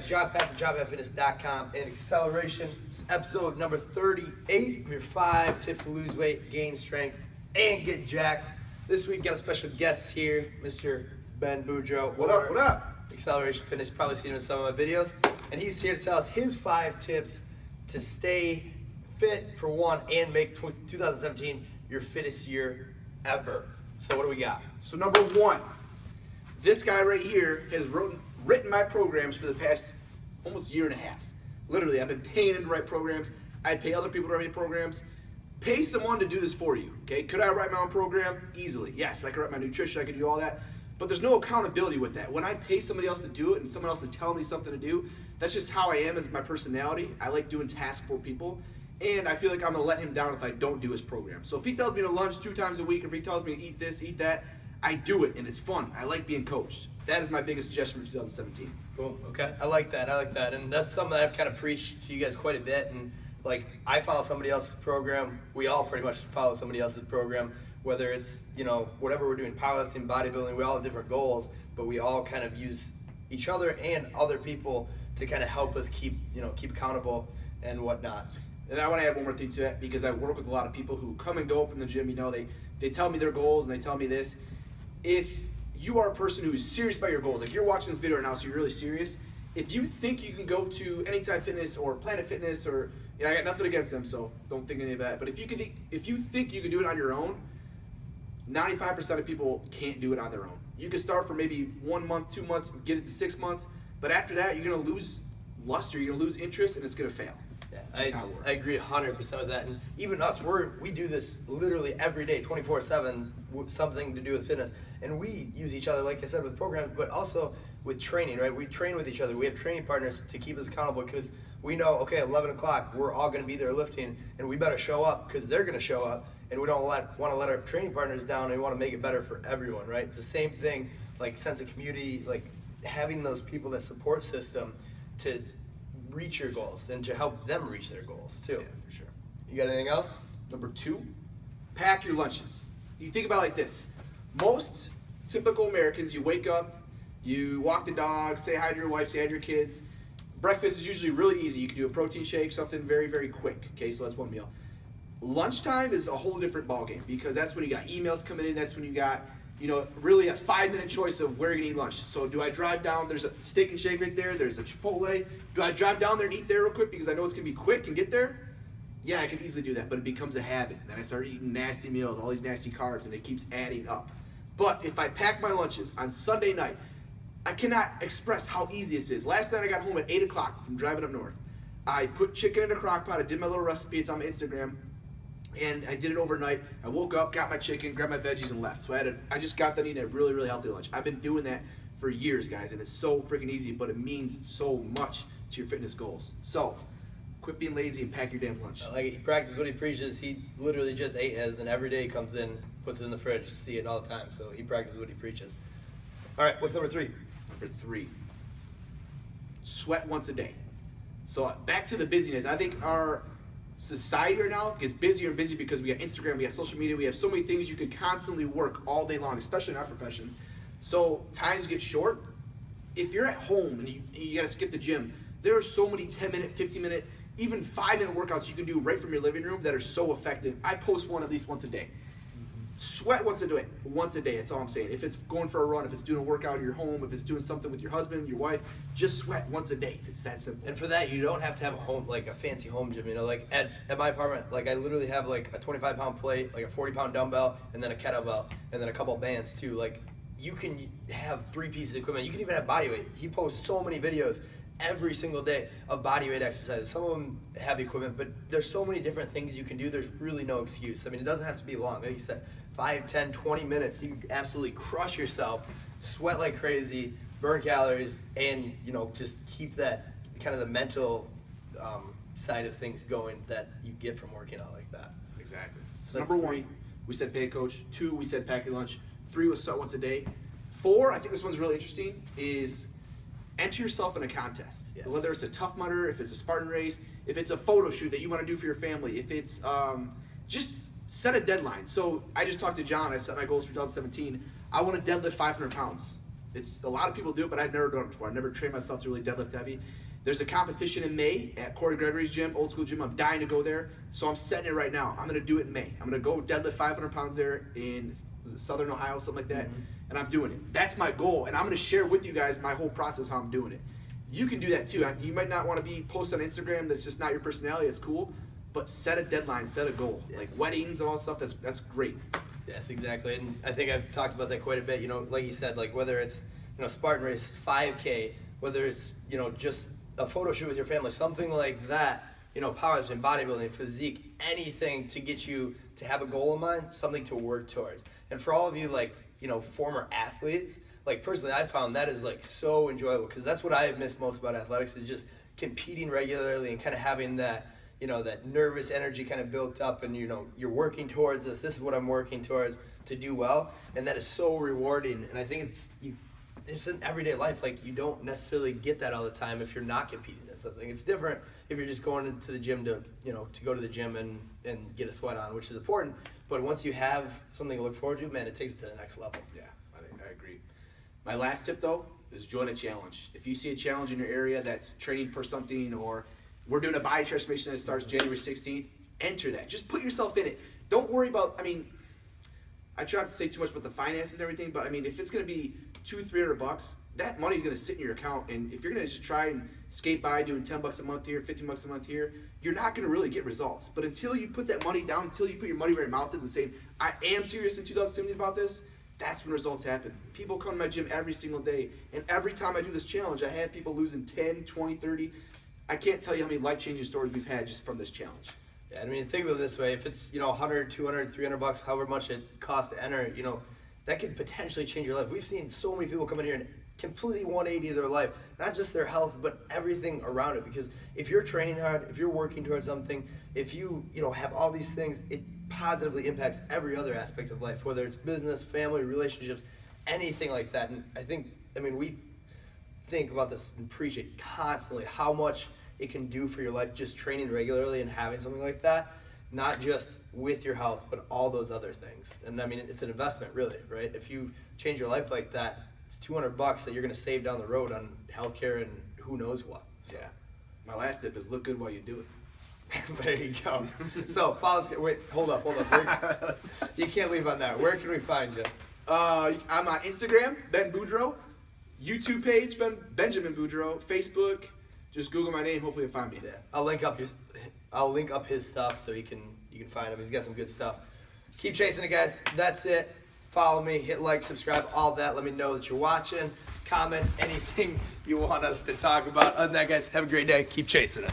guys, John Pat from JohnPatFitness.com and Acceleration. It's episode number 38 of your 5 tips to lose weight, gain strength, and get jacked. This week, got a special guest here, Mr. Ben Boudreaux. What up, what up? Acceleration Fitness, you've probably seen him in some of my videos. And he's here to tell us his 5 tips to stay fit, for one, and make 2017 your fittest year ever. So what do we got? So number 1, this guy right here has written my programs for the past almost year and a half. Literally, I've been paying him to write programs. I pay other people to write programs. Pay someone to do this for you, okay? Could I write my own program? Easily, yes. I could write my nutrition, I could do all that. But there's no accountability with that. When I pay somebody else to do it and someone else is telling me something to do, that's just how I am as my personality. I like doing tasks for people. And I feel like I'm gonna let him down if I don't do his program. So if he tells me to lunch 2 times a week, if he tells me to eat this, eat that, I do it and it's fun. I like being coached. That is my biggest suggestion for 2017. Boom. Okay. I like that. And that's something that I've kind of preached to you guys quite a bit. And like, I follow somebody else's program. We all pretty much follow somebody else's program, whether it's, whatever we're doing, powerlifting, bodybuilding, we all have different goals, but we all kind of use each other and other people to kind of help us keep accountable and whatnot. And I want to add one more thing to that, because I work with a lot of people who come and go from the gym. They tell me their goals and they tell me this. If you are a person who is serious about your goals, like you're watching this video right now, so you're really serious. If you think you can go to Anytime Fitness or Planet Fitness, or I got nothing against them, so don't think any of that. But if you think you can do it on your own, 95% of people can't do it on their own. You can start for maybe 1 month, 2 months, get it to 6 months, but after that, you're gonna lose luster, you're gonna lose interest, and it's gonna fail. Yeah, I agree 100% with that. And even us, we do this literally every day, 24/7, something to do with fitness. And we use each other, like I said, with programs, but also with training, right? We train with each other. We have training partners to keep us accountable, because we know, okay, 11 o'clock, we're all going to be there lifting, and we better show up because they're going to show up. And we don't want to let our training partners down, and we want to make it better for everyone, right? It's the same thing, like sense of community, like having those people, that support system to reach your goals and to help them reach their goals too. Yeah, for sure. You got anything else? Number 2, pack your lunches. You think about it like this. Most typical Americans, you wake up, you walk the dog, say hi to your wife, say hi to your kids. Breakfast is usually really easy. You can do a protein shake, something very, very quick. Okay, so that's one meal. Lunchtime is a whole different ballgame, because that's when you got emails coming in. That's when you got, really a 5-minute choice of where you're gonna eat lunch. So do I drive down? There's a steak and shake right there. There's a Chipotle. Do I drive down there and eat there real quick because I know it's gonna be quick and get there? Yeah, I can easily do that, but it becomes a habit. Then I start eating nasty meals, all these nasty carbs, and it keeps adding up. But if I pack my lunches on Sunday night, I cannot express how easy this is. Last night I got home at 8 o'clock from driving up north. I put chicken in a crock pot. I did my little recipe. It's on my Instagram. And I did it overnight. I woke up, got my chicken, grabbed my veggies, and left. So I just got done eating a really, really healthy lunch. I've been doing that for years, guys, and it's so freaking easy, but it means so much to your fitness goals. So quit being lazy and pack your damn lunch. Like, he practices what he preaches. He literally just ate his, and every day he comes in, puts it in the fridge, you see it all the time. So he practices what he preaches. All right, what's number 3? Number 3, sweat once a day. So back to the busyness. I think our society right now gets busier and busier because we got Instagram, we got social media, we have so many things you can constantly work all day long, especially in our profession. So times get short. If you're at home and you got to skip the gym, there are so many 10-minute, 15-minute, even 5-minute workouts you can do right from your living room that are so effective. I post one at least once a day. Sweat once a day, that's all I'm saying. If it's going for a run, if it's doing a workout in your home, if it's doing something with your husband, your wife, just sweat once a day. It's that simple. And for that, you don't have to have a home, like a fancy home gym. Like at my apartment, like I literally have like a 25-pound plate, like a 40-pound dumbbell, and then a kettlebell, and then a couple bands too. Like, you can have 3 pieces of equipment. You can even have body weight. He posts so many videos every single day of body weight exercises. Some of them have equipment, but there's so many different things you can do. There's really no excuse. I mean, it doesn't have to be long. Like you said, 5, 10, 20 minutes, you can absolutely crush yourself, sweat like crazy, burn calories, and just keep that kind of the mental side of things going that you get from working out like that. Exactly. So number 1, we said pay a coach. 2, we said pack your lunch. 3 was sweat once a day. 4, I think this one's really interesting, is enter yourself in a contest. Yes. Whether it's a Tough Mudder, if it's a Spartan race, if it's a photo shoot that you want to do for your family, if it's just set a deadline. So I just talked to John. I set my goals for 2017. I want to deadlift 500 pounds. It's a lot of people do it, but I've never done it before. I never trained myself to really deadlift heavy. There's a competition in May at Corey Gregory's gym, old school gym. I'm dying to go there, so I'm setting it right now. I'm gonna do it in May. I'm gonna go deadlift 500 pounds there in Southern Ohio, something like that, and I'm doing it. That's my goal, and I'm gonna share with you guys my whole process how I'm doing it. You can do that too. You might not want to be posted on Instagram. That's just not your personality. It's cool, but set a deadline, set a goal. Yes. Like weddings and all that stuff. That's great. Yes, exactly. And I think I've talked about that quite a bit. You know, like you said, like whether it's, you know, Spartan race, 5K, whether it's, you know, just a photo shoot with your family, something like that, you know, powerlifting, bodybuilding, physique, anything to get you to have a goal in mind, something to work towards. And for all of you, like, you know, former athletes, like personally, I found that is like so enjoyable, because that's what I have missed most about athletics, is just competing regularly and kind of having that, you know, that nervous energy kind of built up, and, you know, you're working towards this is what I'm working towards to do well, and that is so rewarding. And I think it's in everyday life. Like, you don't necessarily get that all the time if you're not competing in something. It's different if you're just going into the gym to, you know, to go to the gym and get a sweat on, which is important. But once you have something to look forward to, man, it takes it to the next level. Yeah, I agree. My last tip though is join a challenge. If you see a challenge in your area that's training for something, or we're doing a body transformation that starts January 16th, enter that. Just put yourself in it. Don't worry about, I mean, I try not to say too much about the finances and everything, but I mean, if it's going to be $200-300, that money's going to sit in your account. And if you're going to just try and skate by doing $10 a month here, $15 a month here, you're not going to really get results. But until you put that money down, until you put your money where your mouth is and say, I am serious in 2017 about this, that's when results happen. People come to my gym every single day, and every time I do this challenge, I have people losing 10, 20, 30. I can't tell you how many life-changing stories we've had just from this challenge. Yeah, I mean, think of it this way. If it's, you know, $100, $200, $300, however much it costs to enter, you know, that could potentially change your life. We've seen so many people come in here and completely 180 their life, not just their health, but everything around it. Because if you're training hard, if you're working towards something, if you know, have all these things, it positively impacts every other aspect of life, whether it's business, family, relationships, anything like that. And I mean, we think about this and preach it constantly, how much it can do for your life just training regularly and having something like that, not just with your health, but all those other things. And I mean, it's an investment, really, right? If you change your life like that, it's $200 that you're going to save down the road on healthcare and who knows what. Yeah. My last tip is look good while you do it. There you go. So, follow us. Wait, hold up. You can't leave on that. Where can we find you? I'm on Instagram, Ben Boudreau. YouTube page, Benjamin Boudreau. Facebook, just Google my name. Hopefully you'll find me. Yeah, I'll link up his stuff so you can find him. He's got some good stuff. Keep chasing it, guys. That's it. Follow me, hit like, subscribe, all that. Let me know that you're watching. Comment anything you want us to talk about. Other than that, guys, have a great day. Keep chasing it.